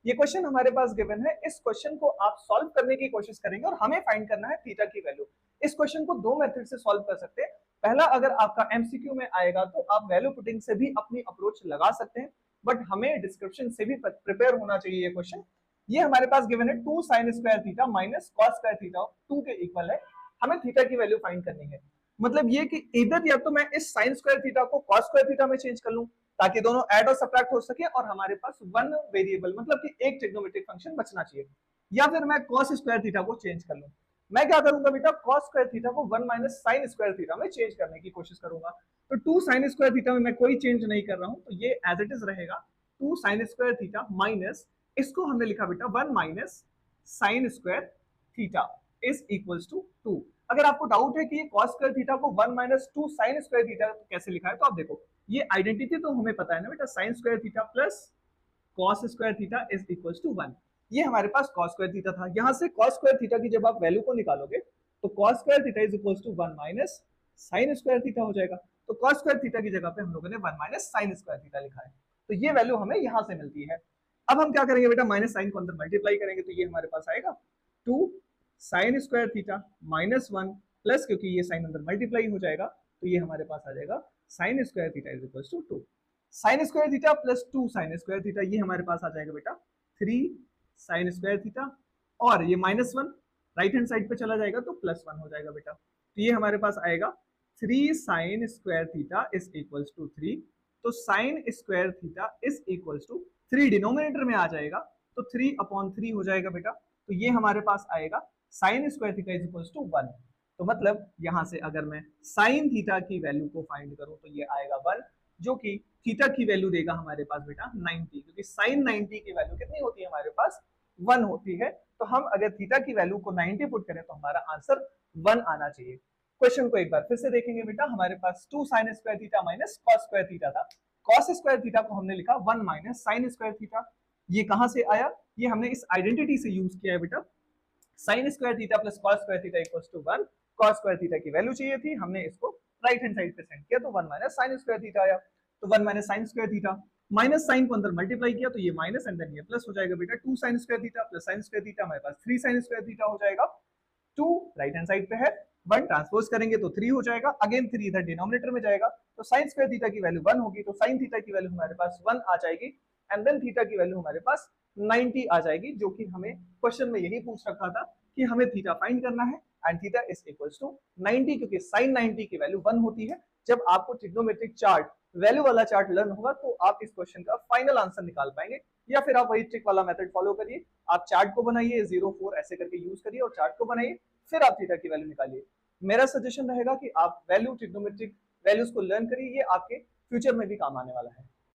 ये क्वेश्चन हमारे पास गिवन है, इस क्वेश्चन को आप सॉल्व करने की कोशिश करेंगे और हमें फाइंड करना है थीटा की वैल्यू। इस क्वेश्चन को दो मेथड से सॉल्व कर सकते हैं। पहला, अगर आपका एमसीक्यू में आएगा तो आप वैल्यू पुटिंग से भी अपनी अप्रोच लगा सकते हैं, बट हमें डिस्क्रिप्शन से भी प्रिपेयर होना चाहिए ये क्वेश्चन। ये हमारे पास गिवन है 2 sin square theta minus cos square theta 2 के इक्वल है। हमें थीटा की वैल्यू फाइंड करनी है। मतलब ये कि इधर या तो मैं इस sin स्क्वायर थीटा को cos स्क्वायर थीटा में चेंज कर लूं ताकि दोनों ऐड और सब्ट्रैक्ट हो सके और हमारे पास वन वेरिएबल मतलब कि एक ट्रिग्नोमेट्रिक फंक्शन बचना चाहिए, या फिर मैं cos स्क्वायर थीटा को चेंज कर लूं। मैं क्या करूंगा बेटा, cos स्क्वायर थीटा को 1 माइनस sin स्क्वायर थीटा में चेंज करने की कोशिश करूंगा। तो 2 sin स्क्वायर थीटा में मैं कोई चेंज नहीं कर रहा हूं, तो ये एज इट इज रहेगा 2 sin स्क्वायर थीटा माइनस, इसको हमने लिखा बेटा 1 minus sin square theta is equals to 2। अगर आपको डाउट है कि ये cos स्क्वायर थीटा को 1 माइनस 2 sin स्क्वायर थीटा कैसे लिखा है, तो आप देखो ये आइडेंटिटी तो हमें पता है ना बेटा, sin square theta plus cos square theta is equals to 1। ये हमारे पास cos स्क्वायर थीटा था। यहां से cos स्क्वायर थीटा की जब आप वैल्यू को निकालोगे तो cos square theta is equals to 1 minus sin square theta हो जाएगा। तो cos स्क्वायर थीटा की जगह पे हम लोगों ने 1 माइनस sin स्क्वायर थीटा लिखा है, तो ये वैल्यू हमें यहां से मिलती है। अब हम क्या करेंगे बेटा, माइनस साइन को अंदर मल्टीप्लाई करेंगे, तो ये हमारे पास आएगा 2 sin square theta minus 1 plus, क्योंकि ये साइन अंदर मल्टीप्लाई हो जाएगा तो ये हमारे पास आ जाएगा sin square theta is equals to 2 sin square theta plus 2 sin square theta, ये हमारे पास आ जाएगा बेटा 3 sin स्क्वायर थीटा, और ये माइनस 1 राइट हैंड साइड पे चला जाएगा तो प्लस 1 हो जाएगा बेटा। तो ये हमारे पास आएगा 3 sin square theta is equals to 3। तो sin square theta is equals to 3 denominator में आ जाएगा तो 3/3 हो जाएगा बेटा। तो ये हमारे पास आएगा sin square theta is equals to 1। तो मतलब यहां से अगर मैं sin थीटा की वैल्यू को फाइंड करूं तो ये आएगा 1, जो कि थीटा की वैल्यू देगा हमारे पास बेटा 90, क्योंकि sin 90 की वैल्यू कितनी होती है हमारे पास 1 होती है। तो हम अगर थीटा की वैल्यू को 90 पुट करें तो हमारा आंसर 1 आना चाहिए। क्वेश्चन को एक बार फिर से देखेंगे बेटा, हमारे पास 2 sin square theta minus cos square theta था। cos स्क्वायर थीटा को हमने लिखा 1 माइनस sin स्क्वायर थीटा। ये कहां से आया, ये हमने इस आइडेंटिटी से यूज किया है बेटा, sin square theta plus cos square theta equals to 1। cos square theta की वैल्यू चाहिए थी, हमने इसको राइट हैंड साइड पे सेंड किया तो 1 माइनस sin स्क्वायर थीटा आया। तो 1 minus sin square theta minus sine को अंदर मल्टीप्लाई किया तो ये माइनस एंड देन ये प्लस हो जाएगा बेटा। 2 sin square theta plus sin square theta हमारे पास 3 sin स्क्वायर थीटा हो जाएगा। 2 राइट हैंड साइड पे है, 1 ट्रांसपोज करेंगे तो 3 हो जाएगा, अगेन 3 इधर डिनोमिनेटर में जाएगा तो sin स्क्वायर थीटा की वैल्यू 1 होगी, तो sin थीटा की वैल्यू हमारे पास 1 आ जाएगी एंड देन थीटा की वैल्यू हमारे पास 90 आ जाएगी, जो कि हमें क्वेश्चन में यही पूछ रखा था कि हमें थीटा फाइंड करना है and theta is equals to 90, क्योंकि sin 90 की वैल्यू 1 होती है। जब आपको ट्रिग्नोमेट्रिक चार्ट वैल्यू वाला चार्ट लर्न होगा तो आप इस क्वेश्चन का फाइनल आंसर निकाल पाएंगे, या फिर आप वही ट्रिक वाला मेथड फॉलो करिए, आप चार्ट को बनाइए 0 4 ऐसे करके यूज करिए और चार्ट को बनाइए, फिर आप थीटा की वैल्यू निकालिए। मेरा सजेशन रहेगा कि आप वैल्यू ट्रिग्नोमेट्रिक वैल्यूज को लर्न करिए, ये आपके फ्यूचर में भी काम आने वाला है।